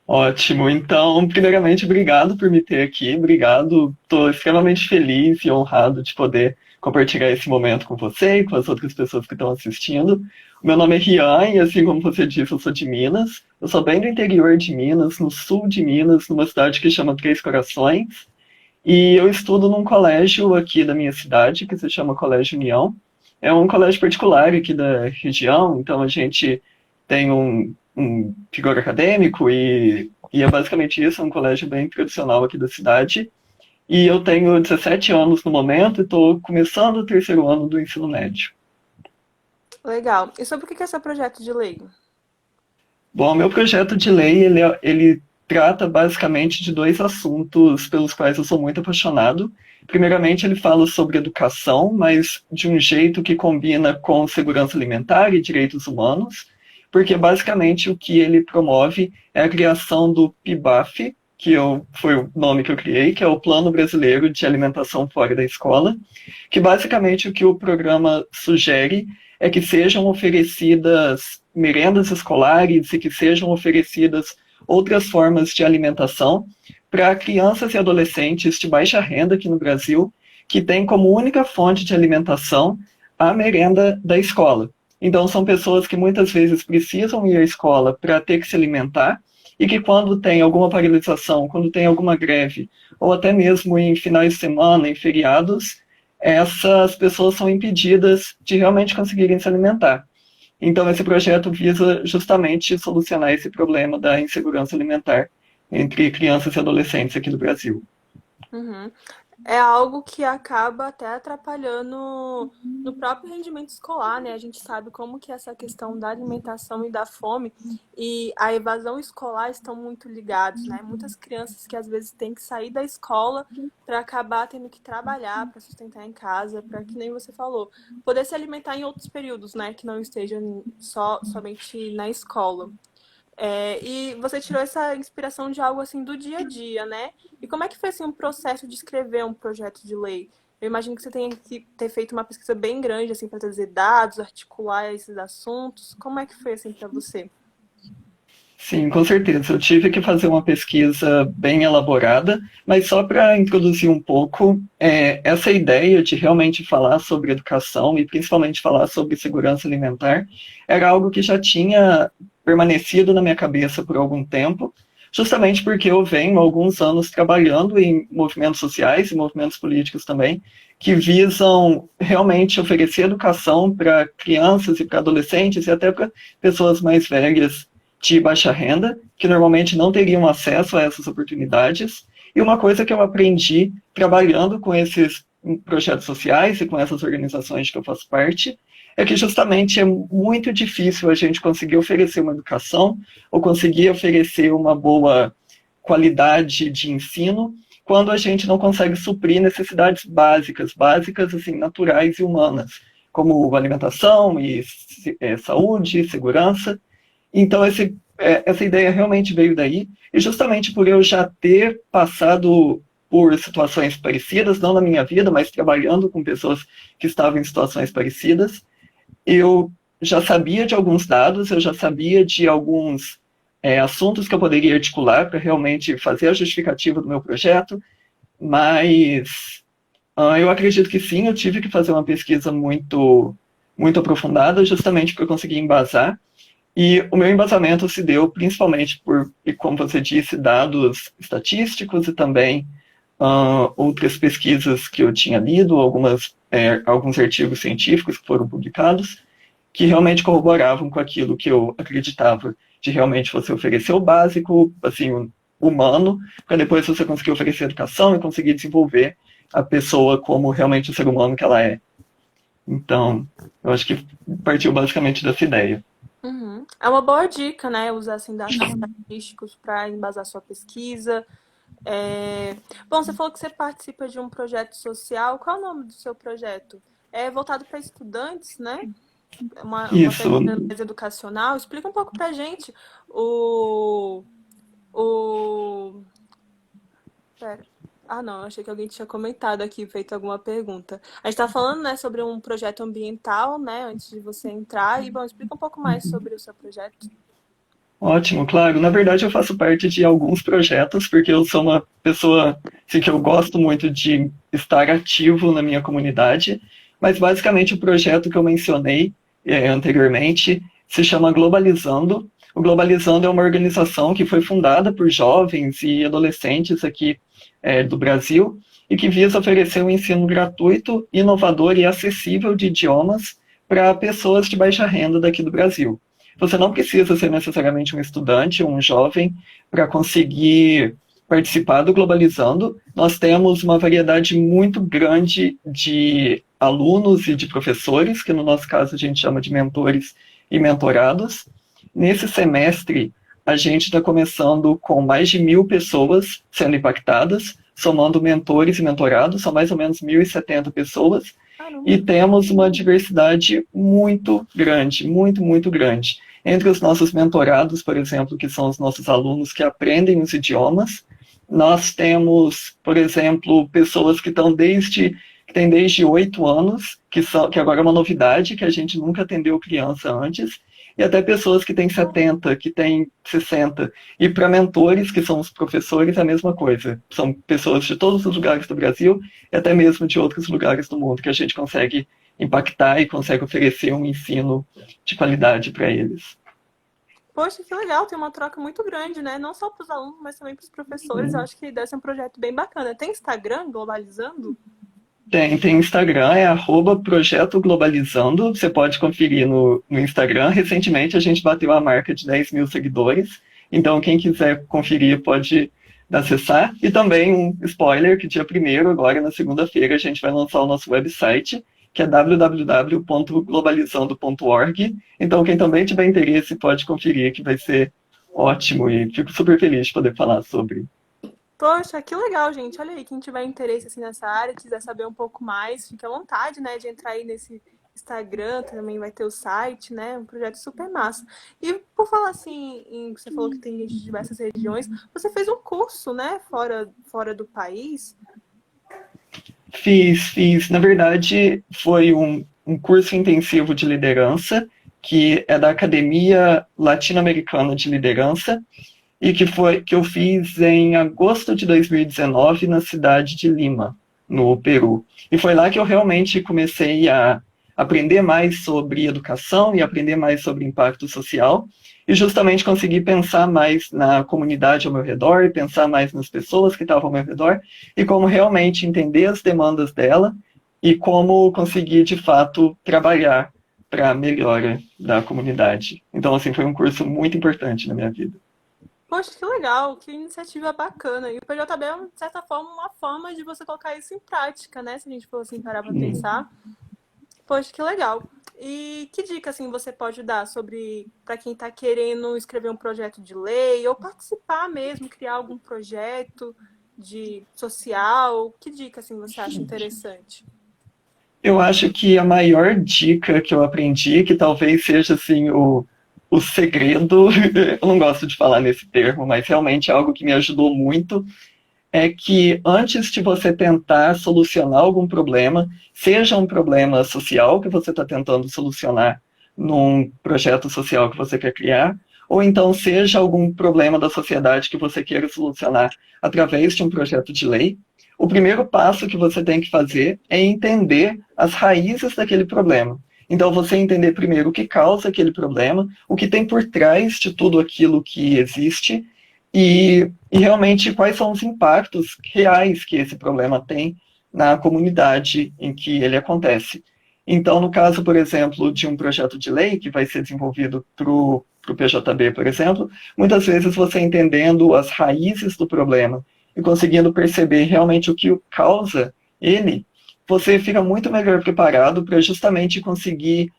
Ótimo. Então, primeiramente, obrigado por me ter aqui. Obrigado. Estou extremamente feliz e honrado de poder compartilhar esse momento com você e com as outras pessoas que estão assistindo. O meu nome é Rian e, assim como você disse, eu sou de Minas. Eu sou bem do interior de Minas, no sul de Minas, numa cidade que chama Três Corações. E eu estudo num colégio aqui da minha cidade, que se chama Colégio União. É um colégio particular aqui da região, então a gente tem um vigor acadêmico e é basicamente isso, é um colégio bem tradicional aqui da cidade. E eu tenho 17 anos no momento e estou começando o terceiro ano do ensino médio. Legal. E sobre o que é seu projeto de lei? Bom, meu projeto de lei, ele trata basicamente de dois assuntos pelos quais eu sou muito apaixonado. Primeiramente, ele fala sobre educação, mas de um jeito que combina com segurança alimentar e direitos humanos, porque basicamente o que ele promove é a criação do PIBAF, foi o nome que eu criei, que é o Plano Brasileiro de Alimentação Fora da Escola, que basicamente o que o programa sugere é que sejam oferecidas merendas escolares e que sejam oferecidas outras formas de alimentação para crianças e adolescentes de baixa renda aqui no Brasil, que têm como única fonte de alimentação a merenda da escola. Então, são pessoas que muitas vezes precisam ir à escola para ter que se alimentar e que quando tem alguma paralisação, quando tem alguma greve, ou até mesmo em finais de semana, em feriados, essas pessoas são impedidas de realmente conseguirem se alimentar. Então, esse projeto visa justamente solucionar esse problema da insegurança alimentar entre crianças e adolescentes aqui do Brasil. Uhum. É algo que acaba até atrapalhando no próprio rendimento escolar, né? A gente sabe como que essa questão da alimentação e da fome e a evasão escolar estão muito ligados, né? Muitas crianças que às vezes têm que sair da escola para acabar tendo que trabalhar, para sustentar em casa, para que nem você falou, poder se alimentar em outros períodos, né? Que não estejam somente na escola. E você tirou essa inspiração de algo assim do dia a dia, né? E como é que foi assim, um processo de escrever um projeto de lei? Eu imagino que você tenha que ter feito uma pesquisa bem grande assim para trazer dados, articular esses assuntos. Como é que foi assim para você? Sim, com certeza. Eu tive que fazer uma pesquisa bem elaborada, mas só para introduzir um pouco, essa ideia de realmente falar sobre educação e principalmente falar sobre segurança alimentar era algo que já tinha permanecido na minha cabeça por algum tempo, justamente porque eu venho há alguns anos trabalhando em movimentos sociais e movimentos políticos também, que visam realmente oferecer educação para crianças e para adolescentes e até para pessoas mais velhas de baixa renda, que normalmente não teriam acesso a essas oportunidades. E uma coisa que eu aprendi trabalhando com esses projetos sociais e com essas organizações que eu faço parte, é que justamente é muito difícil a gente conseguir oferecer uma educação ou conseguir oferecer uma boa qualidade de ensino quando a gente não consegue suprir necessidades básicas assim, naturais e humanas, como alimentação e saúde, segurança. Então, essa ideia realmente veio daí, e justamente por eu já ter passado por situações parecidas, não na minha vida, mas trabalhando com pessoas que estavam em situações parecidas, eu já sabia de alguns dados, eu já sabia de alguns assuntos que eu poderia articular para realmente fazer a justificativa do meu projeto, mas eu acredito que sim, eu tive que fazer uma pesquisa muito, muito aprofundada, justamente para conseguir embasar. E o meu embasamento se deu principalmente por, como você disse, dados estatísticos e também outras pesquisas que eu tinha lido, alguns artigos científicos que foram publicados, que realmente corroboravam com aquilo que eu acreditava, de realmente você oferecer o básico, assim, humano, para depois você conseguir oferecer educação e conseguir desenvolver a pessoa como realmente o ser humano que ela é. Então, eu acho que partiu basicamente dessa ideia. Uhum. É uma boa dica, né? Usar assim, dados estatísticos para embasar sua pesquisa. Bom, você falou que você participa de um projeto social. Qual é o nome do seu projeto? É voltado para estudantes, né? Uma Isso. pesquisa mais educacional. Explica um pouco para a gente o... Pera. Ah, não, eu achei que alguém tinha comentado aqui, feito alguma pergunta. A gente está falando, né, sobre um projeto ambiental, né, antes de você entrar. E, bom, explica um pouco mais sobre o seu projeto. Ótimo, claro. Na verdade, eu faço parte de alguns projetos, porque eu sou uma pessoa assim, que eu gosto muito de estar ativo na minha comunidade, mas basicamente o projeto que eu mencionei anteriormente se chama Globalizando. O Globalizando é uma organização que foi fundada por jovens e adolescentes aqui do Brasil e que visa oferecer um ensino gratuito, inovador e acessível de idiomas para pessoas de baixa renda daqui do Brasil. Você não precisa ser necessariamente um estudante ou um jovem para conseguir participar do Globalizando. Nós temos uma variedade muito grande de alunos e de professores, que no nosso caso a gente chama de mentores e mentorados. Nesse semestre, a gente está começando com mais de 1.000 pessoas sendo impactadas, somando mentores e mentorados, são mais ou menos 1.070 pessoas, e temos uma diversidade muito grande, muito, muito grande. Entre os nossos mentorados, por exemplo, que são os nossos alunos que aprendem os idiomas, nós temos, por exemplo, pessoas que têm desde 8 anos, que agora é uma novidade, que a gente nunca atendeu criança antes, e até pessoas que têm 70, que têm 60. E para mentores, que são os professores, é a mesma coisa. São pessoas de todos os lugares do Brasil e até mesmo de outros lugares do mundo que a gente consegue impactar e consegue oferecer um ensino de qualidade para eles. Poxa, que legal, tem uma troca muito grande, né? Não só para os alunos, mas também para os professores. Eu acho que deve ser um projeto bem bacana. Tem Instagram, Globalizando? Tem Instagram, é @Projeto Globalizando. Você pode conferir no Instagram. Recentemente a gente bateu a marca de 10 mil seguidores. Então, quem quiser conferir pode acessar. E também um spoiler, que dia 1º, agora na segunda-feira, a gente vai lançar o nosso website, que é www.globalizando.org. Então, quem também tiver interesse pode conferir, que vai ser ótimo. E fico super feliz de poder falar sobre. Poxa, que legal, gente. Olha aí, quem tiver interesse assim, nessa área, quiser saber um pouco mais, fique à vontade, né, de entrar aí nesse Instagram, também vai ter o site, né? Um projeto super massa. E por falar assim, você falou que tem gente de diversas regiões, você fez um curso, né, fora do país? Fiz. Na verdade, foi um curso intensivo de liderança, que é da Academia Latino-Americana de Liderança, e que eu fiz em agosto de 2019 na cidade de Lima, no Peru. E foi lá que eu realmente comecei a aprender mais sobre educação e aprender mais sobre impacto social, e justamente conseguir pensar mais na comunidade ao meu redor, e pensar mais nas pessoas que estavam ao meu redor, e como realmente entender as demandas dela, e como conseguir, de fato, trabalhar para a melhora da comunidade. Então, assim, foi um curso muito importante na minha vida. Poxa, que legal, que iniciativa bacana. E o PJB é, de certa forma, uma forma de você colocar isso em prática, né? Se a gente for assim parar para pensar. Poxa, que legal. E que dica assim você pode dar sobre para quem está querendo escrever um projeto de lei ou participar mesmo, criar algum projeto de social? Que dica assim você acha interessante? Eu acho que a maior dica que eu aprendi, que talvez seja assim o segredo, eu não gosto de falar nesse termo, mas realmente é algo que me ajudou muito, é que antes de você tentar solucionar algum problema, seja um problema social que você está tentando solucionar num projeto social que você quer criar, ou então seja algum problema da sociedade que você queira solucionar através de um projeto de lei, o primeiro passo que você tem que fazer é entender as raízes daquele problema. Então, você entender primeiro o que causa aquele problema, o que tem por trás de tudo aquilo que existe, e realmente quais são os impactos reais que esse problema tem na comunidade em que ele acontece. Então, no caso, por exemplo, de um projeto de lei que vai ser desenvolvido para o PJB, por exemplo, muitas vezes você entendendo as raízes do problema e conseguindo perceber realmente o que causa ele, você fica muito melhor preparado para justamente conseguir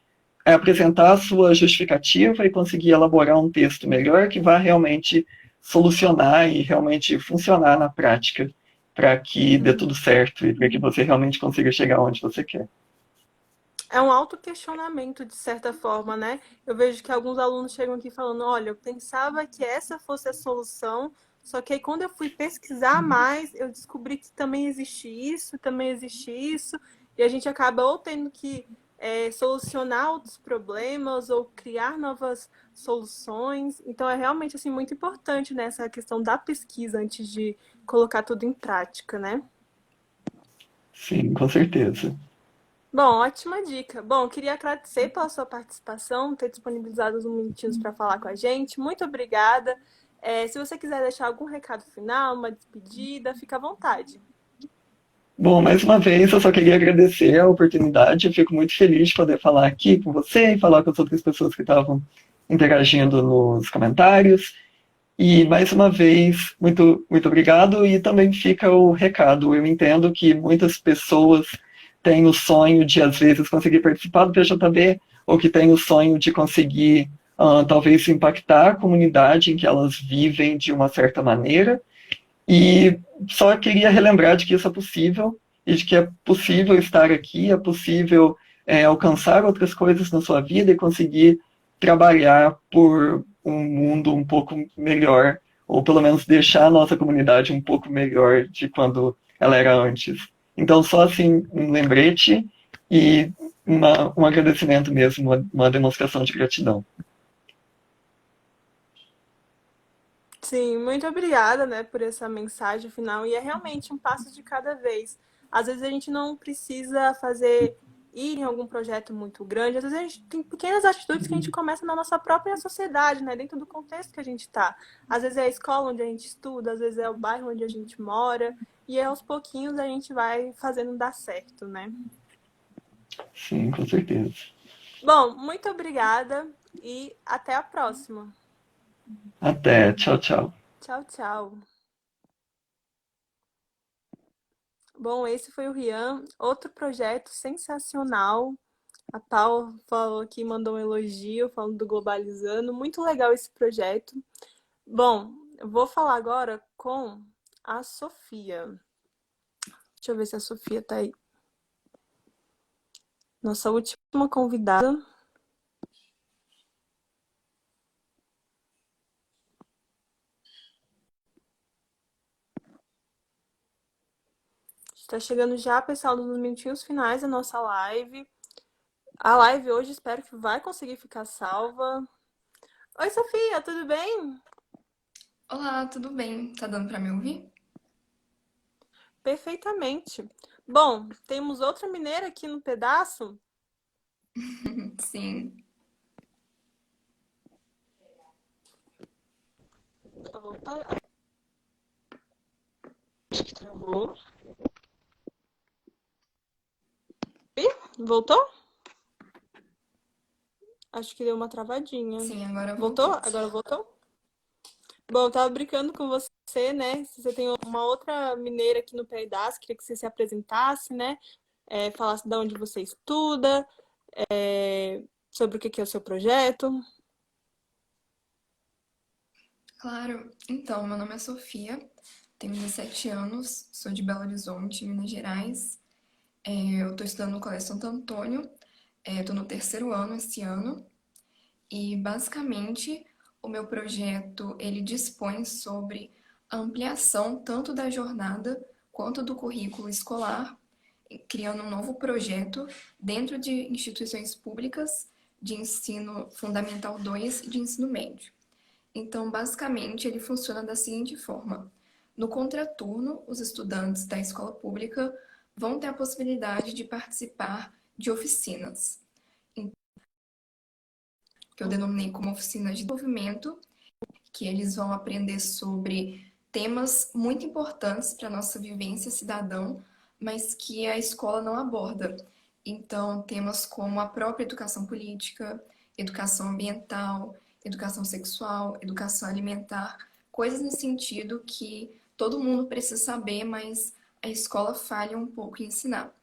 apresentar a sua justificativa e conseguir elaborar um texto melhor que vá realmente solucionar e realmente funcionar na prática para que dê tudo certo e para que você realmente consiga chegar onde você quer. É um autoquestionamento, de certa forma, né? Eu vejo que alguns alunos chegam aqui falando, olha, eu pensava que essa fosse a solução, só que aí quando eu fui pesquisar mais, eu descobri que também existe isso, e a gente acaba ou tendo que solucionar outros problemas ou criar novas soluções. Então, é realmente assim, muito importante, né, essa questão da pesquisa antes de colocar tudo em prática, né? Sim, com certeza. Bom, ótima dica. Bom, queria agradecer pela sua participação, ter disponibilizado uns minutinhos para falar com a gente. Muito obrigada. Se você quiser deixar algum recado final, uma despedida, fica à vontade. Bom, mais uma vez, eu só queria agradecer a oportunidade. Eu fico muito feliz de poder falar aqui com você e falar com as outras pessoas que estavam interagindo nos comentários. E mais uma vez, muito, muito obrigado. E também fica o recado. Eu entendo que muitas pessoas têm o sonho de, às vezes, conseguir participar do PJB, ou que têm o sonho de conseguir, talvez, impactar a comunidade em que elas vivem de uma certa maneira. E só queria relembrar de que isso é possível, e de que é possível estar aqui, é possível alcançar outras coisas na sua vida e conseguir trabalhar por um mundo um pouco melhor, ou pelo menos deixar a nossa comunidade um pouco melhor de quando ela era antes. Então, só assim, um lembrete e um agradecimento mesmo, uma demonstração de gratidão. Sim, muito obrigada, né, por essa mensagem final. E é realmente um passo de cada vez. Às vezes a gente não precisa ir em algum projeto muito grande. Às vezes a gente tem pequenas atitudes que a gente começa na nossa própria sociedade, né, dentro do contexto que a gente está. Às vezes é a escola onde a gente estuda, às vezes é o bairro onde a gente mora. E aos pouquinhos a gente vai fazendo dar certo, né? Sim, com certeza. Bom, muito obrigada e até a próxima. Até, tchau, tchau. Tchau, tchau. Bom, esse foi o Rian, outro projeto sensacional. A Paula falou aqui, mandou um elogio, falando do Globalizando. Muito legal esse projeto. Bom, eu vou falar agora com a Sofia. Deixa eu ver se a Sofia tá aí. Nossa última convidada. Está chegando já, pessoal, nos minutinhos finais da nossa live. A live hoje espero que vai conseguir ficar salva. Oi, Sofia, tudo bem? Olá, tudo bem? Tá dando pra me ouvir? Perfeitamente. Bom, temos outra mineira aqui no pedaço. Sim. Opa. Acho que travou. Ih, voltou? Acho que deu uma travadinha. Sim, agora Voltou? voltou. Agora voltou? Bom, eu tava brincando com você, né? Se você tem uma outra mineira aqui no pedaço, queria que você se apresentasse, né? Falasse de onde você estuda, sobre o que é o seu projeto. Claro. Então, meu nome é Sofia, tenho 17 anos, sou de Belo Horizonte, Minas Gerais. Eu tô estudando no Colégio Santo Antônio, tô no terceiro ano esse ano. E, basicamente, o meu projeto, ele dispõe sobre a ampliação tanto da jornada quanto do currículo escolar, criando um novo projeto dentro de instituições públicas de ensino fundamental 2 e de ensino médio. Então, basicamente, ele funciona da seguinte forma: no contraturno, os estudantes da escola pública vão ter a possibilidade de participar de oficinas, que eu denominei como oficinas de desenvolvimento, que eles vão aprender sobre temas muito importantes para a nossa vivência cidadã, mas que a escola não aborda. Então, temas como a própria educação política, educação ambiental, educação sexual, educação alimentar, coisas nesse sentido que todo mundo precisa saber, mas a escola falha um pouco em ensinar.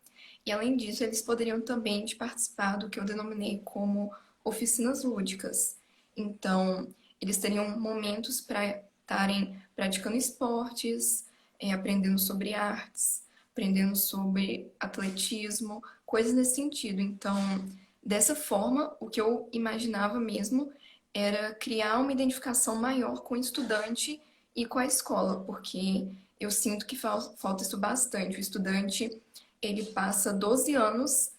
E além disso, eles poderiam também participar do que eu denominei como oficinas lúdicas. Então, eles teriam momentos para estarem praticando esportes, aprendendo sobre artes, aprendendo sobre atletismo, coisas nesse sentido. Então, dessa forma, o que eu imaginava mesmo era criar uma identificação maior com o estudante e com a escola, porque eu sinto que falta isso bastante. O estudante, ele passa 12 anos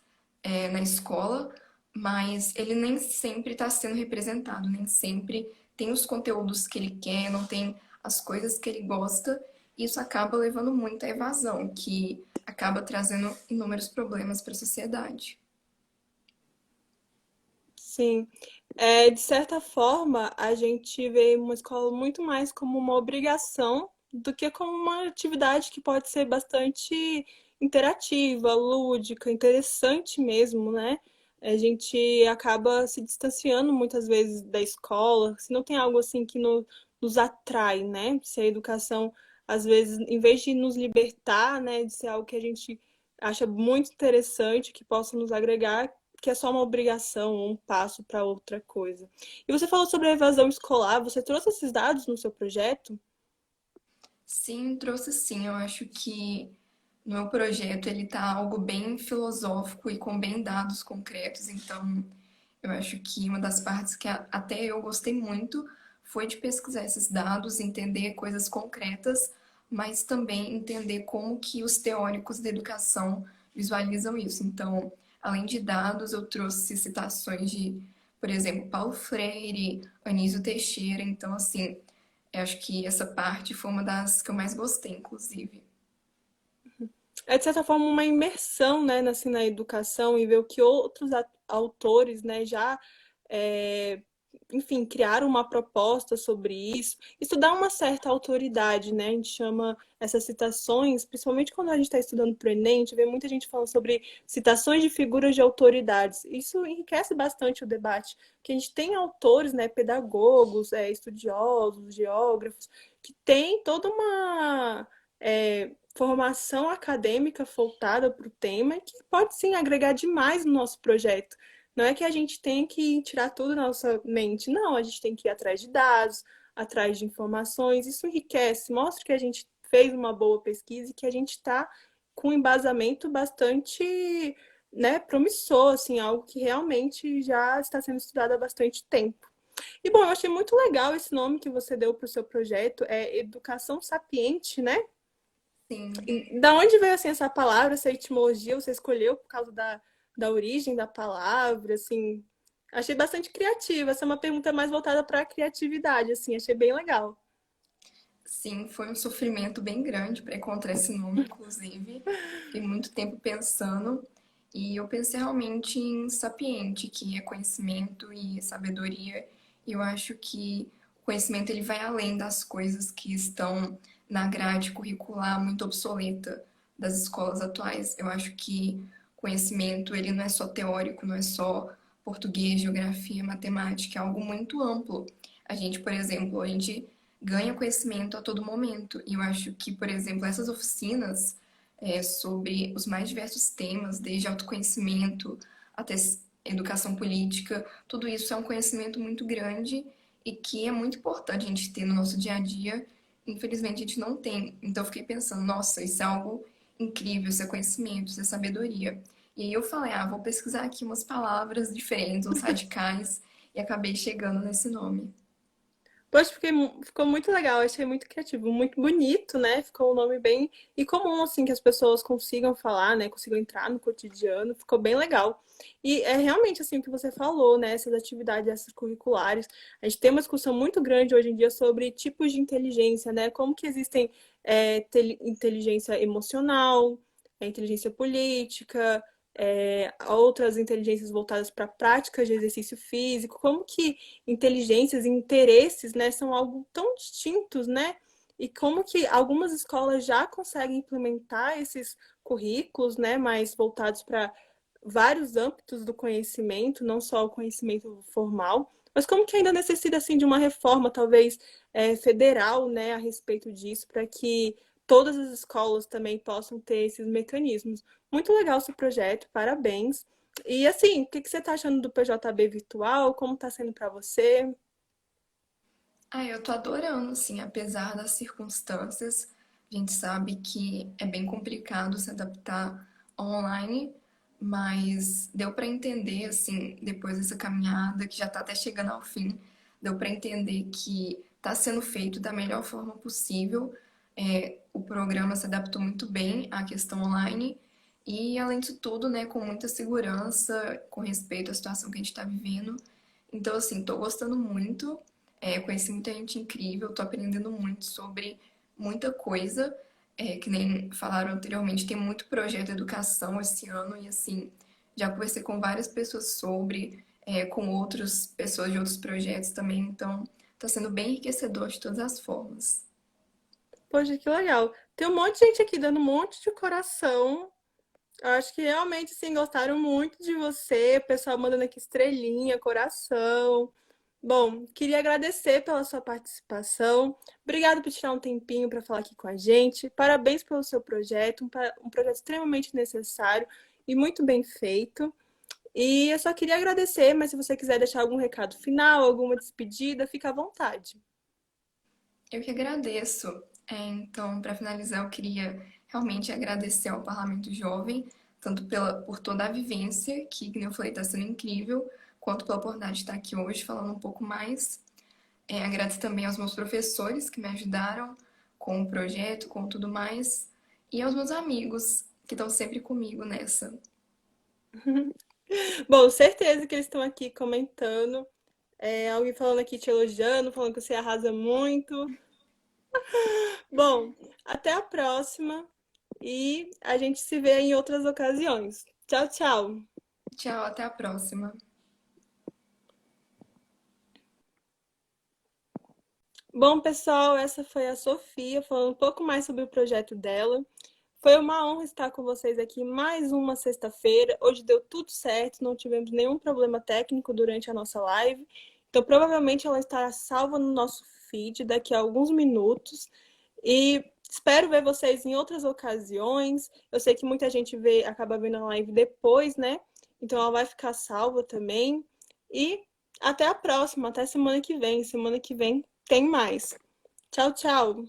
na escola, mas ele nem sempre está sendo representado, nem sempre tem os conteúdos que ele quer, não tem as coisas que ele gosta, e isso acaba levando muito à evasão, que acaba trazendo inúmeros problemas para a sociedade. Sim. De certa forma, a gente vê uma escola muito mais como uma obrigação do que como uma atividade que pode ser bastante interativa, lúdica, interessante mesmo, né? A gente acaba se distanciando muitas vezes da escola, se não tem algo assim que nos atrai, né? Se a educação, às vezes, em vez de nos libertar, né, de ser algo que a gente acha muito interessante, que possa nos agregar, que é só uma obrigação, um passo para outra coisa. E você falou sobre a evasão escolar, você trouxe esses dados no seu projeto? Sim, trouxe sim. Eu acho que no meu projeto ele tá algo bem filosófico e com bem dados concretos. Então, eu acho que uma das partes que até eu gostei muito foi de pesquisar esses dados, entender coisas concretas, mas também entender como que os teóricos da educação visualizam isso. Então, além de dados, eu trouxe citações de, por exemplo, Paulo Freire, Anísio Teixeira. Então, assim, eu acho que essa parte foi uma das que eu mais gostei, inclusive. É, de certa forma, uma imersão, né, assim, na educação e ver o que outros autores, né, já, é, enfim, criaram uma proposta sobre isso. Isso dá uma certa autoridade, né? A gente chama essas citações, principalmente quando a gente está estudando para o Enem, a gente vê muita gente falando sobre citações de figuras de autoridades. Isso enriquece bastante o debate, porque a gente tem autores, né, pedagogos, estudiosos, geógrafos, que têm toda uma formação acadêmica voltada para o tema, que pode sim agregar demais no nosso projeto. Não é que a gente tem que tirar tudo da nossa mente, não, a gente tem que ir atrás de dados, atrás de informações, isso enriquece, mostra que a gente fez uma boa pesquisa e que a gente está com um embasamento bastante, né, promissor, assim, algo que realmente já está sendo estudado há bastante tempo. E bom, eu achei muito legal esse nome que você deu para o seu projeto, é Educação Sapiente, né? Sim. Da onde veio assim essa palavra, essa etimologia? Você escolheu por causa da origem da palavra, assim? Achei bastante criativa. Essa é uma pergunta mais voltada para a criatividade, assim. Achei bem legal. Sim, foi um sofrimento bem grande para encontrar esse nome, inclusive. Fiquei muito tempo pensando e eu pensei realmente em sapiente, que é conhecimento e sabedoria. E eu acho que o conhecimento ele vai além das coisas que estão na grade curricular muito obsoleta das escolas atuais. Eu acho que conhecimento ele não é só teórico, não é só português, geografia, matemática, é algo muito amplo. A gente, por exemplo, a gente ganha conhecimento a todo momento. E eu acho que, por exemplo, essas oficinas sobre os mais diversos temas, desde autoconhecimento até educação política, tudo isso é um conhecimento muito grande e que é muito importante a gente ter no nosso dia a dia. Infelizmente, a gente não tem. Então, eu fiquei pensando, nossa, isso é algo incrível, isso é conhecimento, isso é sabedoria. E aí eu falei, vou pesquisar aqui umas palavras diferentes, uns radicais, e acabei chegando nesse nome. Poxa, ficou muito legal, achei muito criativo, muito bonito, né? Ficou um nome bem e comum, assim, que as pessoas consigam falar, né? Consigam entrar no cotidiano, ficou bem legal. E é realmente assim o que você falou, né? Essas atividades extracurriculares. A gente tem uma discussão muito grande hoje em dia sobre tipos de inteligência, né? Como que existem inteligência emocional, inteligência política, outras inteligências voltadas para práticas de exercício físico, como que inteligências e interesses, né, são algo tão distintos, né? E como que algumas escolas já conseguem implementar esses currículos, né, mais voltados para vários âmbitos do conhecimento, não só o conhecimento formal, mas como que ainda necessita assim de uma reforma, talvez federal, né, a respeito disso, para que todas as escolas também possam ter esses mecanismos. Muito legal o seu projeto, parabéns. E assim, o que você está achando do PJB virtual? Como está sendo para você? Eu tô adorando, assim, apesar das circunstâncias. A gente sabe que é bem complicado se adaptar online, mas deu para entender, assim, depois dessa caminhada, que já tá até chegando ao fim, deu para entender que tá sendo feito da melhor forma possível. O programa se adaptou muito bem à questão online E, além disso tudo, né, com muita segurança, com respeito à situação que a gente está vivendo. Então, assim, tô gostando muito, conheci muita gente incrível, tô aprendendo muito sobre muita coisa, que nem falaram anteriormente, tem muito projeto de educação esse ano e, assim, já conversei com várias pessoas sobre, com outras pessoas de outros projetos também, então tá sendo bem enriquecedor de todas as formas. Poxa, que legal. Tem um monte de gente aqui dando um monte de coração. Eu acho que realmente, sim, gostaram muito de você. O pessoal mandando aqui estrelinha, coração. Bom, queria agradecer pela sua participação. Obrigada por tirar um tempinho para falar aqui com a gente. Parabéns pelo seu projeto, um projeto extremamente necessário e muito bem feito. E eu só queria agradecer, mas se você quiser deixar algum recado final, alguma despedida, fica à vontade. Eu que agradeço. Então, para finalizar, eu queria realmente agradecer ao Parlamento Jovem, tanto por toda a vivência, que, como eu falei, está sendo incrível, quanto pela oportunidade de estar aqui hoje falando um pouco mais. Agradeço também aos meus professores que me ajudaram com o projeto, com tudo mais, e aos meus amigos que estão sempre comigo nessa. Bom, certeza que eles estão aqui comentando. Alguém falando aqui te elogiando, falando que você arrasa muito. Bom, até a próxima e a gente se vê em outras ocasiões. Tchau, tchau. Tchau, até a próxima. Bom, pessoal, essa foi a Sofia falando um pouco mais sobre o projeto dela. Foi uma honra estar com vocês aqui mais uma sexta-feira. Hoje deu tudo certo, não tivemos nenhum problema técnico durante a nossa live. Então, provavelmente ela estará salva no nosso feed daqui a alguns minutos. E espero ver vocês em outras ocasiões. Eu sei que muita gente acaba vendo a live depois, né? Então ela vai ficar salva também. E até a próxima, até semana que vem. Semana que vem tem mais. Tchau, tchau.